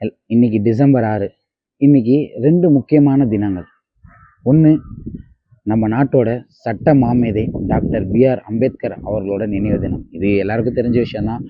இன்னைக்கு டிசம்பர் 6. இன்னைக்கு 2 முக்கியமான தினங்கள். ஒன்று, நம்ம நாட்டோட சட்ட மாமேதை டாக்டர் B.R. அம்பேத்கர் அவர்களோட நினைவு தினம். இது எல்லாருக்கும் தெரிஞ்ச விஷயம்தான்.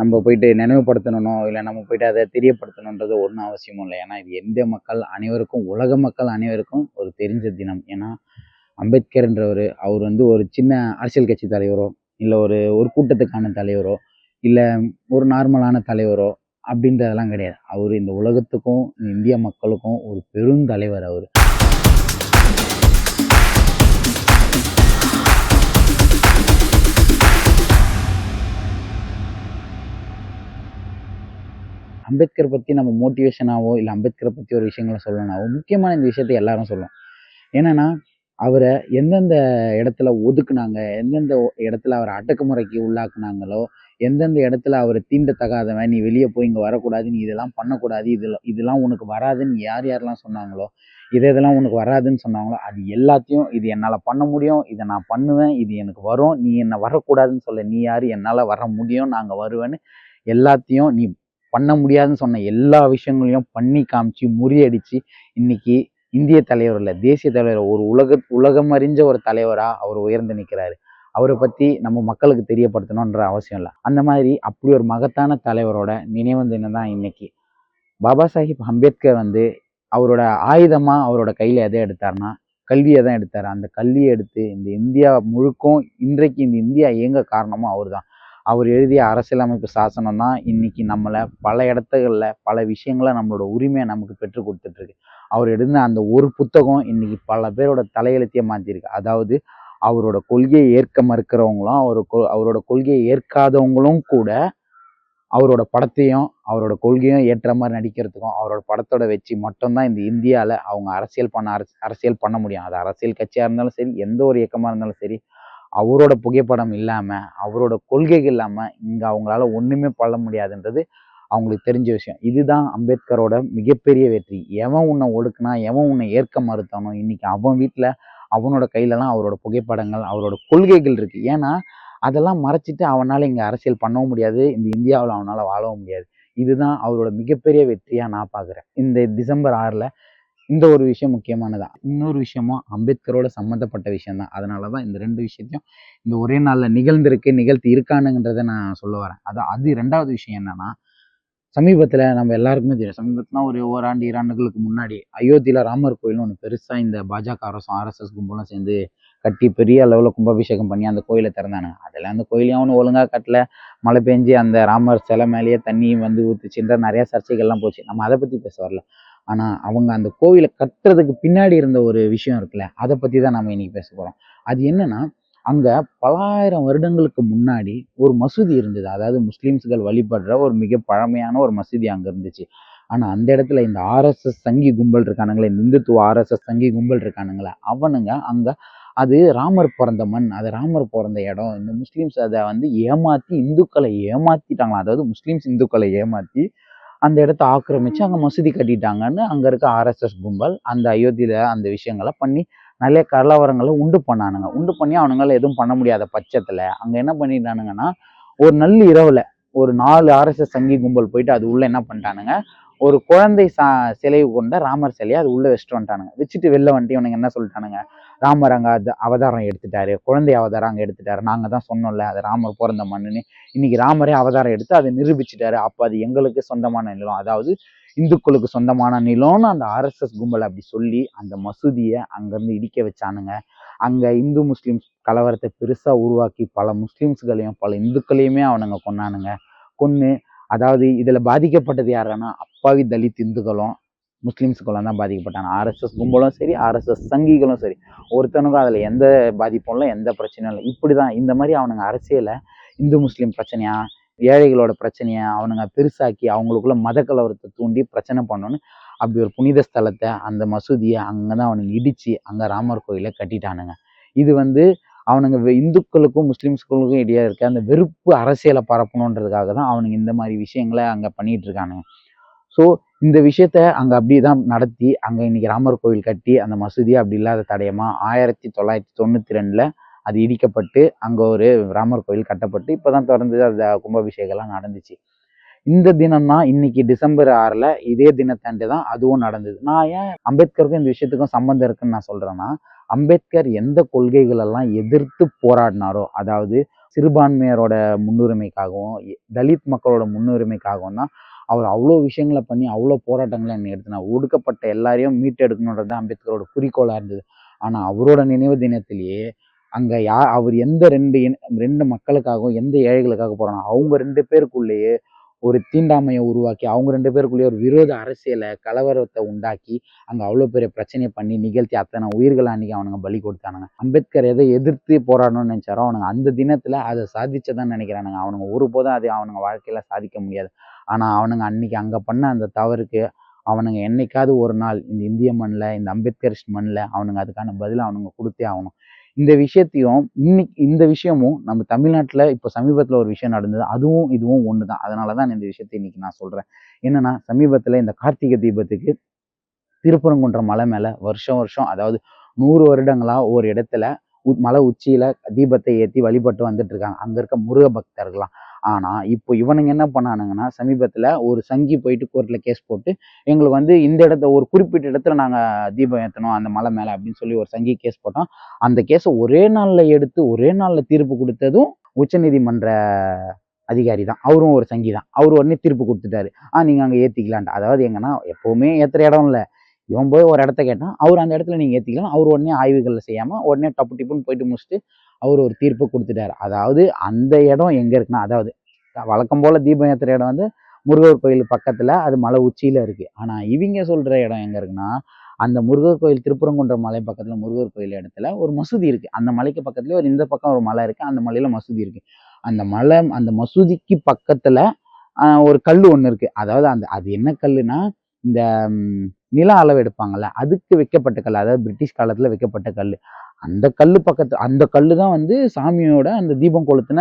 நம்ம போயிட்டு நினைவுபடுத்தணும் இல்லை நம்ம போயிட்டு அதை தெரியப்படுத்தணுன்றது ஒன்றும் அவசியமும் இல்லை. ஏன்னா இது எந்த மக்கள் அனைவருக்கும், உலக மக்கள் அனைவருக்கும் ஒரு தெரிஞ்ச தினம். ஏன்னா அம்பேத்கர்ன்றவர் அவர் ஒரு சின்ன அரசியல் கட்சி தலைவரோ இல்லை ஒரு கூட்டத்துக்கான தலைவரோ இல்லை ஒரு நார்மலான தலைவரோ அப்படின்றதெல்லாம் கிடையாது. அவர் இந்த உலகத்துக்கும் இந்திய மக்களுக்கும் ஒரு பெருந்தலைவர். அவர் அம்பேத்கர் பற்றி நம்ம மோட்டிவேஷனாவோ இல்லை அம்பேத்கரை பற்றி ஒரு விஷயங்களை சொல்லணும்னாவோ முக்கியமான இந்த விஷயத்தை எல்லாரும் சொல்லணும். என்னன்னா அவரை எந்தெந்த இடத்துல ஒதுக்குனாங்க, எந்தெந்த இடத்துல அவரை அடக்குமுறைக்கு உள்ளாக்குனாங்களோ, எந்தெந்த இடத்துல அவர் தீண்டத்தகாதவன், நீ வெளியே போய் இங்கே வரக்கூடாது, நீ இதெல்லாம் பண்ணக்கூடாது, இதெல்லாம் உனக்கு வராதுன்னு யாரெல்லாம் சொன்னாங்களோ, இதெல்லாம் உனக்கு வராதுன்னு சொன்னாங்களோ, அது எல்லாத்தையும் இது என்னால் பண்ண முடியும், இதை நான் பண்ணுவேன், இது எனக்கு வரும், நீ என்னை வரக்கூடாதுன்னு சொல்ல நீ யார், என்னால் வர முடியும், நாங்கள் வருவேன்னு எல்லாத்தையும் நீ பண்ண முடியாதுன்னு சொன்ன எல்லா விஷயங்களையும் பண்ணி காமிச்சு முறியடிச்சு இன்னைக்கு இந்திய தலைவர் இல்லை, தேசிய தலைவர், ஒரு உலகம் அறிஞ்ச ஒரு தலைவராக அவர் உயர்ந்து நிற்கிறாரு. அவரை பற்றி நம்ம மக்களுக்கு தெரியப்படுத்தணுன்ற அவசியம் இல்லை. அந்த மாதிரி அப்படி ஒரு மகத்தான தலைவரோட நினைவு தினம் தான் இன்னைக்கு. பாபா சாஹிப் அம்பேத்கர் அவரோட ஆயுதமாக அவரோட கையில் எதை எடுத்தார்னா கல்வியை தான் எடுத்தார். அந்த கல்வியை எடுத்து இந்த இந்தியா முழுக்கும் இன்றைக்கு இந்த இந்தியா இயங்க காரணமும் அவர் தான். அவர் எழுதிய அரசியலமைப்பு சாசனம் தான் இன்னைக்கு நம்மளை பல இடத்துகளில் பல விஷயங்களை நம்மளோட உரிமையை நமக்கு பெற்றுக் கொடுத்துட்ருக்கு. அவர் எழுதின அந்த ஒரு புத்தகம் இன்னைக்கு பல பேரோட தலையெழுத்தையே மாற்றிருக்கு. அதாவது அவரோட கொள்கையை ஏற்க மறுக்கிறவங்களும் அவரோட கொள்கையை ஏற்காதவங்களும் கூட அவரோட படத்தையும் அவரோட கொள்கையும் ஏற்ற மாதிரி நடிக்கிறதுக்கும் அவரோட படத்தோட வச்சு மட்டும்தான் இந்த இந்தியாவில் அவங்க அரசியல் பண்ண முடியும். அது அரசியல் கட்சியாக இருந்தாலும் சரி, எந்த ஒரு இயக்கமாக இருந்தாலும் சரி, அவரோட புகைப்படம் இல்லாமல் அவரோட கொள்கைகள் இல்லாமல் இங்கே அவங்களால ஒன்றுமே பண்ண முடியாதுன்றது அவங்களுக்கு தெரிஞ்ச விஷயம். இதுதான் அம்பேத்கரோட மிகப்பெரிய வெற்றி. எவன் உன்னை ஒடுக்குனா, எவன் உன்னை ஏற்க மறுத்தானோ, இன்னைக்கு அவன் வீட்டில் அவனோட கையிலலாம் அவரோட புகைப்படங்கள் அவரோட கொள்கைகள் இருக்குது. ஏன்னா அதெல்லாம் மறைச்சிட்டு அவனால் இங்கே அரசியல் பண்ணவும் முடியாது, இந்த இந்தியாவில் அவனால் வாழவும் முடியாது. இதுதான் அவரோட மிகப்பெரிய வெற்றியாக நான் பார்க்குறேன். இந்த டிசம்பர் 6 இந்த ஒரு விஷயம் முக்கியமானதா. இன்னொரு விஷயமும் அம்பேத்கரோட சம்மந்தப்பட்ட விஷயம் தான். அதனால தான் இந்த 2 விஷயத்தையும் இந்த ஒரே நாளில் நிகழ்த்தி இருக்கானுன்றதை நான் சொல்ல வரேன். அது 2வது விஷயம் என்னன்னா, சமீபத்தில் நம்ம எல்லாருக்குமே தெரியும், சமீபத்தில் ஒரு ஓராண்டு 2 ஆண்டுகளுக்கு முன்னாடி அயோத்தியில் ராமர் கோயில்னு ஒன்று பெருசாக இந்த பாஜக அரசும் RSS கும்பலும் சேர்ந்து கட்டி பெரிய அளவில் கும்பாபிஷேகம் பண்ணி அந்த கோயிலை திறந்தானுங்க. அதில் அந்த கோயிலையும் அவனு ஒழுங்காக கட்டல, மழை பெஞ்சு அந்த ராமர் சிலை மேலேயே தண்ணி ஊற்றுச்சுன்ற நிறையா சர்ச்சைகள்லாம் போச்சு. நம்ம அதை பற்றி பேச வரல. ஆனால் அவங்க அந்த கோவிலை கட்டுறதுக்கு பின்னாடி இருந்த ஒரு விஷயம் இருக்குல்ல, அதை பற்றி தான் நம்ம இன்னைக்கு பேச போகிறோம். அது என்னன்னா, அங்கே பலாயிரம் வருடங்களுக்கு முன்னாடி ஒரு மசூதி இருந்தது. அதாவது முஸ்லீம்ஸ்கள் வழிபடுற ஒரு மிக பழமையான ஒரு மசூதி அங்கே இருந்துச்சு. ஆனால் அந்த இடத்துல இந்த RSS சங்கி கும்பல் இருக்கானுங்களே, இந்த இந்துத்துவ RSS சங்கி கும்பல் இருக்கானுங்களே, அவனுங்க அங்கே அது ராமர் பிறந்த மண், அது ராமர் பிறந்த இடம், இந்த முஸ்லீம்ஸ் அதை ஏமாற்றி இந்துக்களை ஏமாற்றிட்டாங்களாம். அதாவது முஸ்லீம்ஸ் இந்துக்களை ஏமாற்றி அந்த இடத்த ஆக்கிரமிச்சு அங்கே மசூதி கட்டிட்டாங்கன்னு அங்கே இருக்க RSS கும்பல் அந்த அயோத்தியில் அந்த விஷயங்களை பண்ணி நிறைய கலவரங்களை உண்டு பண்ணி அவனுங்களால எதுவும் பண்ண முடியாத பட்சத்தில் அங்கே என்ன பண்ணிட்டானுங்கன்னா, ஒரு நல்ல இரவில் ஒரு 4 RSS சங்கி கும்பல் போயிட்டு அது உள்ள என்ன பண்ணிட்டானுங்க, ஒரு குழந்தை சிலை கொண்ட ராமர் சிலையை அது உள்ள வச்சுட்டு வந்துட்டானுங்க. வச்சுட்டு வெளில வந்துட்டு இவனுங்க என்ன சொல்லிட்டானுங்க, ராமர் அங்கே அவதாரம் எடுத்துட்டாரு, குழந்தை அவதாரம் அங்கே எடுத்துட்டாரு, நாங்கள் தான் சொன்னோம்ல அது ராமர் பிறந்த மண்ணுன்னு. இன்னைக்கு ராமரே அவதாரம் எடுத்து அதை நிரூபிச்சுட்டாரு, அப்போ அது எங்களுக்கு சொந்தமான நிலம், அதாவது இந்துக்களுக்கு சொந்தமான நிலம்னு அந்த RSS கும்பல் அப்படி சொல்லி அந்த மசூதியை அங்கேருந்து இடிக்க வச்சானுங்க. அங்கே இந்து முஸ்லீம்ஸ் கலவரத்தை பெருசாக உருவாக்கி பல முஸ்லீம்ஸ்களையும் பல இந்துக்களையுமே அவனுங்க கொன்று அதாவது இதில் பாதிக்கப்பட்டது யாருன்னா அப்பாவி தலித் இந்துக்களும் முஸ்லீம்ஸுக்களும் தான் பாதிக்கப்பட்டாங்க. RSS கும்பலும் சரி, RSS சங்கிகளும் சரி, ஒருத்தனுக்கும் அதில் எந்த பாதிப்பும் இல்லை, எந்த பிரச்சனையும் இல்லை. இப்படி தான் இந்த மாதிரி அவனுங்க அரசியலை இந்து முஸ்லீம் பிரச்சனையா, ஏழைகளோட பிரச்சனையை அவனுங்க பெருசாக்கி அவங்களுக்குள்ள மத கலவரத்தை தூண்டி பிரச்சனை பண்ணணுன்னு அப்படி ஒரு புனித ஸ்தலத்தை அந்த மசூதியை அங்கே தான் அவனுங்க இடித்து அங்கே ராமர் கோயிலை கட்டிட்டானுங்க. இது அவனுங்க இந்துக்களுக்கும் முஸ்லீம்ஸ்களுக்கும் இடையே இருக்க அந்த வெறுப்பு அரசியலை பரப்பணுன்றதுக்காக தான் அவனுங்க இந்த மாதிரி விஷயங்களை அங்கே பண்ணிட்டு இருக்கானுங்க. ஸோ இந்த விஷயத்த அங்கே அப்படி தான் நடத்தி அங்கே இன்னைக்கு ராமர் கோயில் கட்டி அந்த மசூதியை அப்படி இல்லாத தடயமா 1992 அது இடிக்கப்பட்டு அங்கே ஒரு ராமர் கோயில் கட்டப்பட்டு இப்போ தான் தொடர்ந்து அந்த கும்பாபிஷேகம்லாம் நடந்துச்சு. இந்த தினம் தான் இன்னைக்கு டிசம்பர் 6 இதே தினத்தன்று தான் அதுவும் நடந்தது. நான் ஏன் அம்பேத்கருக்கும் இந்த விஷயத்துக்கும் சம்பந்தம் இருக்குன்னு நான் சொல்றேன்னா, அம்பேத்கர் எந்த கொள்கைகள் எல்லாம் எதிர்த்து போராடினாரோ, அதாவது சிறுபான்மையரோட முன்னுரிமைக்காகவும் தலித் மக்களோட முன்னுரிமைக்காகவும் தான் அவர் அவ்வளோ விஷயங்களை பண்ணி அவ்வளோ போராட்டங்களை எடுத்தினார். ஒடுக்கப்பட்ட எல்லாரையும் மீட்டெடுக்கணுன்றது தான் அம்பேத்கரோட குறிக்கோளா இருந்தது. ஆனா அவரோட நினைவு தினத்திலேயே அங்க அவர் எந்த ரெண்டு மக்களுக்காகவும் எந்த ஏழைகளுக்காக போறானோ அவங்க 2 பேருக்குள்ளேயே ஒரு தீண்டாமையை உருவாக்கி அவங்க 2 பேருக்குள்ளேயே ஒரு விரோத அரசியலை கலவரத்தை உண்டாக்கி அங்க அவ்வளவு பெரிய பிரச்சனையை பண்ணி நிகழ்த்தி அத்தனை உயிர்களை அன்னைக்கு அவனுங்க பலி கொடுத்தானுங்க. அம்பேத்கர் எதை எதிர்த்து போராடணும்னு நினைச்சாரோ அவனுங்க அந்த தினத்துல அதை சாதிச்சதான் நினைக்கிறானுங்க. அவனுங்க ஒருபோதும் அது அவனுங்க வாழ்க்கையில சாதிக்க முடியாது. ஆனா அவனுங்க அன்னைக்கு அங்க பண்ண அந்த தவறுக்கு அவனுங்க என்னைக்காவது ஒரு நாள் இந்த இந்திய மண்ணில் இந்த அம்பேத்கரிஸ்ட் மண்ணில் அவனுங்க அதுக்கான பதிலை அவனுங்க கொடுத்தே ஆகணும். இந்த விஷயத்தையும் இந்த விஷயமும் நம்ம தமிழ்நாட்டில் இப்போ சமீபத்தில் ஒரு விஷயம் நடந்தது. அதுவும் இதுவும் ஒன்று தான். அதனால தான் இந்த விஷயத்தை இன்னைக்கு நான் சொல்கிறேன். என்னன்னா சமீபத்தில் இந்த கார்த்திகை தீபத்துக்கு திருப்பரங்குன்றம் மலை மேலே வருஷம் வருஷம் அதாவது 100 வருடங்களா ஒரு இடத்துல மலை உச்சியில தீபத்தை ஏற்றி வழிபட்டு வந்துட்டு இருக்காங்க அங்க இருக்க முருக பக்தர்கள்லாம். ஆனா இப்போ இவனுங்க என்ன பண்ணானுங்கன்னா சமீபத்துல ஒரு சங்கி போயிட்டு கோர்ட்ல கேஸ் போட்டு எங்களுக்கு இந்த இடத்த ஒரு குறிப்பிட்ட இடத்துல நாங்க தீபம் ஏற்றணும் அந்த மலை மேல அப்படின்னு சொல்லி ஒரு சங்கி கேஸ் போட்டோம். அந்த கேஸை ஒரே நாள்ல எடுத்து ஒரே நாள்ல தீர்ப்பு கொடுத்ததும் உச்சநீதிமன்ற அதிகாரி தான். அவரும் ஒரு சங்கி தான். அவர் உடனே தீர்ப்பு கொடுத்துட்டாரு. நீங்க அங்க ஏத்திக்கலான்ட்டு. அதாவது எங்கன்னா எப்பவுமே ஏத்துற இடம் இல்ல, இவன் போய் ஒரு இடத்த கேட்டான், அவர் அந்த இடத்துல நீங்க ஏத்திக்கலாம். அவர் உடனே ஆய்வுகள் செய்யாம உடனே டப்பு டிப்புன்னு போயிட்டு முடிச்சுட்டு அவர் ஒரு தீர்ப்பு கொடுத்துட்டாரு. அதாவது அந்த இடம் எங்க இருக்குன்னா, அதாவது வழக்கம் போல தீபம் ஏத்துற இடம் முருகர் கோயில் பக்கத்துல அது மலை உச்சியில இருக்கு. ஆனா இவங்க சொல்ற இடம் எங்க இருக்குன்னா, அந்த முருகர் கோயில் திருப்பரங்குன்றம் மலை பக்கத்துல முருகர் கோயில் இடத்துல ஒரு மசூதி இருக்கு. அந்த மலைக்கு பக்கத்துல இந்த பக்கம் ஒரு மலை இருக்கு. அந்த மலையில மசூதி இருக்கு. அந்த மசூதிக்கு பக்கத்துல ஒரு கல் ஒண்ணு இருக்கு. அதாவது அது என்ன கல்லுன்னா இந்த நில அளவு எடுப்பாங்கல்ல அதுக்கு வைக்கப்பட்ட கல். அதாவது பிரிட்டிஷ் காலத்துல வைக்கப்பட்ட கல். அந்த கல்லு பக்கத்து அந்த கல்லு தான் சாமியோட அந்த தீபம் கொளுத்தின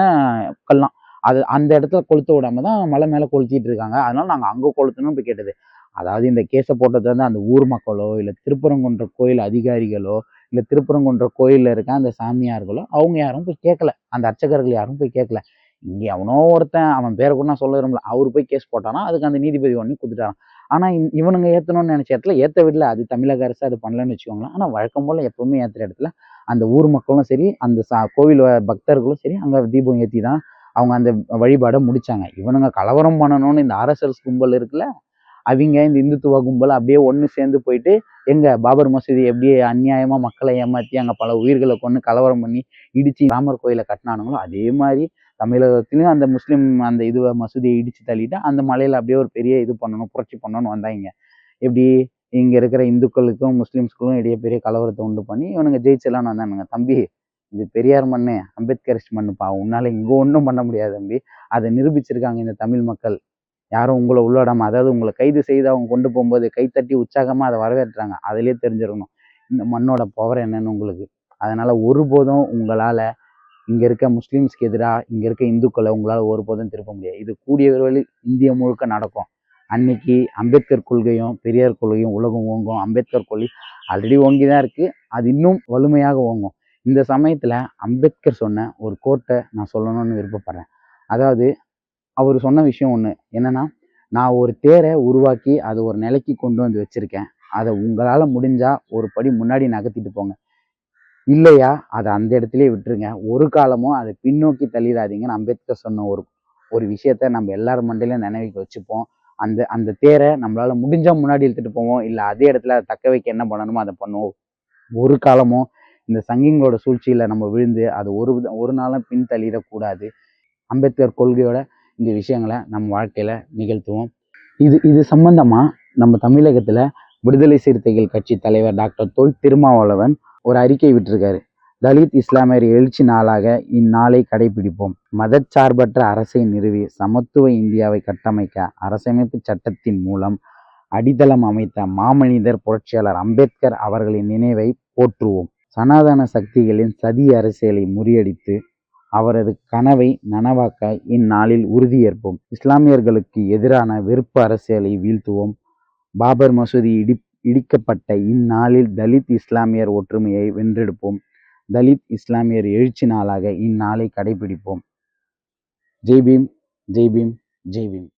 கல்லாம். அது அந்த இடத்துல கொளுத்த விடாம தான் மலை மேல கொளுத்திட்டு இருக்காங்க. அதனால நாங்க அங்க கொளுத்தணும் போய் கேட்டது. அதாவது இந்த கேஸை போட்டது அந்த ஊர் மக்களோ இல்ல திருப்பரங்குன்ற கோயில் அதிகாரிகளோ இல்ல திருப்பரங்குன்ற கோயில்ல இருக்க அந்த சாமியார்களோ அவங்க யாரும் போய் கேட்கல. அந்த அர்ச்சகர்கள் யாரும் போய் கேட்கல. இங்க அவனோ ஒருத்தன் அவன் பேரை கூட நான் சொல்ல விரும்பல. அவரு போய் கேஸ் போட்டானா அதுக்கு அந்த நீதிபதி ஒண்ணு கொடுத்துட்டாராம். ஆனா இவனுங்க ஏத்தணும்னு நினைச்ச இடத்துல ஏத்த விடல. அது தமிழக அரசு அது பண்ணலன்னு வச்சுக்கோங்களேன். ஆனா வழக்கம் போல எப்பவுமே ஏத்துற இடத்துல அந்த ஊர் மக்களும் சரி அந்த கோவில் பக்தர்களும் சரி அங்க தீபம் ஏத்தி தான் அவங்க அந்த வழிபாடை முடிச்சாங்க. இவனுங்க கலவரம் பண்ணணும்னு இந்த RSS கும்பல் இருக்குல்ல, அவங்க இந்த இந்துத்துவ கும்பல் அப்படியே ஒண்ணு சேர்ந்து போயிட்டு எங்க பாபர் மசூதி எப்படி அநியாயமா மக்களை ஏமாத்தி அங்க பல உயிர்களை கொண்டு கலவரம் பண்ணி இடிச்சு ராமர் கோயிலை கட்டினானுங்களோ அதே மாதிரி தமிழகத்திலயும் அந்த முஸ்லிம் அந்த மசூதியை இடிச்சு தள்ளிட்டு அந்த மலையில அப்படியே ஒரு பெரிய இது பண்ணணும் புரட்சி பண்ணணும்னு வந்தாங்க. எப்படி இங்க இருக்கிற இந்துக்களுக்கும் முஸ்லிம்ஸ்களும் இடையே பெரிய கலவரத்தை உண்டு பண்ணி இவனுங்க ஜெயிச்சலான்னு வந்தானுங்க. தம்பி இது பெரியார் மண்ணு அம்பேத்கரிஸ்ட் மண்ணுப்பா, உன்னால இங்க ஒன்றும் பண்ண முடியாது தம்பி. அதை நிரூபிச்சிருக்காங்க இந்த தமிழ் மக்கள். யாரும் உங்களை உள்ளாடாம அதாவது உங்களை கைது செய்து அவங்க கொண்டு போகும்போது கைத்தட்டி உற்சாகமா அதை வரவேற்றாங்க. அதிலே தெரிஞ்சிடணும் இந்த மண்ணோட பவர் என்னன்னு உங்களுக்கு. அதனால ஒருபோதும் உங்களால இங்க இருக்க முஸ்லிம்ஸ்க்கு எதிராக இங்க இருக்க இந்துக்களை உங்களால ஒருபோதும் திருப்ப முடியாது. இது கூடிய விரைவில் இந்தியா முழுக்க நடக்கும். அன்னைக்கு அம்பேத்கர் கொள்கையும் பெரியார் கொள்கையும் உலகம் ஓங்கும். அம்பேத்கர் கொள்கை ஆல்ரெடி ஓங்கிதான் இருக்கு, அது இன்னும் வலிமையாக ஓங்கும். இந்த சமயத்துல அம்பேத்கர் சொன்ன ஒரு கோட்டை நான் சொல்லணும்னு விருப்பப்படுறேன். அதாவது அவர் சொன்ன விஷயம் ஒண்ணு என்னன்னா, நான் ஒரு தேரை உருவாக்கி அதை ஒரு நிலைக்கு கொண்டு வந்து வச்சிருக்கேன். அதை உங்களால முடிஞ்சா ஒரு படி முன்னாடி நகர்த்திட்டு போங்க, இல்லையா அதை அந்த இடத்துலயே விட்டுருங்க. ஒரு காலமும் அதை பின்னோக்கி தள்ளிடாதீங்கன்னு அம்பேத்கர் சொன்ன ஒரு ஒரு விஷயத்த நம்ம எல்லாரும் மண்டையிலும் நினைவுக்கு வச்சுப்போம். அந்த அந்த தேரை நம்மளால முடிஞ்சா முன்னாடி இழுத்துட்டு போவோம், இல்லை அதே இடத்துல அதை தக்க வைக்க என்ன பண்ணணுமோ அதை பண்ணுவோம். ஒரு காலமும் இந்த சங்கிங்களோட சூழ்ச்சியில நம்ம விழுந்து அது ஒரு நாளும் பின் தள்ளிடக்கூடாது. அம்பேத்கர் கொள்கையோட இந்த விஷயங்களை நம்ம வாழ்க்கையில நிகழ்த்துவோம். இது சம்பந்தமா நம்ம தமிழகத்துல விடுதலை சிறுத்தைகள் கட்சி தலைவர் டாக்டர் தொல் திருமாவளவன் ஒரு அறிக்கை விட்டிருக்காரு. தலித் இஸ்லாமியர் எழுச்சி நாளாக இந்நாளை கடைபிடிப்போம். மதச்சார்பற்ற அரசை நிறுவி சமத்துவ இந்தியாவை கட்டமைக்க அரசமைப்பு சட்டத்தின் மூலம் அடித்தளம் அமைத்த மாமனிதர் புரட்சியாளர் அம்பேத்கர் அவர்களின் நினைவை போற்றுவோம். சனாதன சக்திகளின் சதி அரசியலை முறியடித்து அவரது கனவை நனவாக்க இந்நாளில் உறுதியேற்போம். இஸ்லாமியர்களுக்கு எதிரான வெறுப்பு அரசியலை வீழ்த்துவோம். பாபர் மசூதி இடிக்கப்பட்ட இந்நாளில் தலித் இஸ்லாமியர் ஒற்றுமையை வென்றெடுப்போம். தலித் இஸ்லாமியர் எழுச்சி நாளாக இந்நாளை கடைபிடிப்போம். ஜெய் பீம், ஜெய் பீம், ஜெய் பீம்.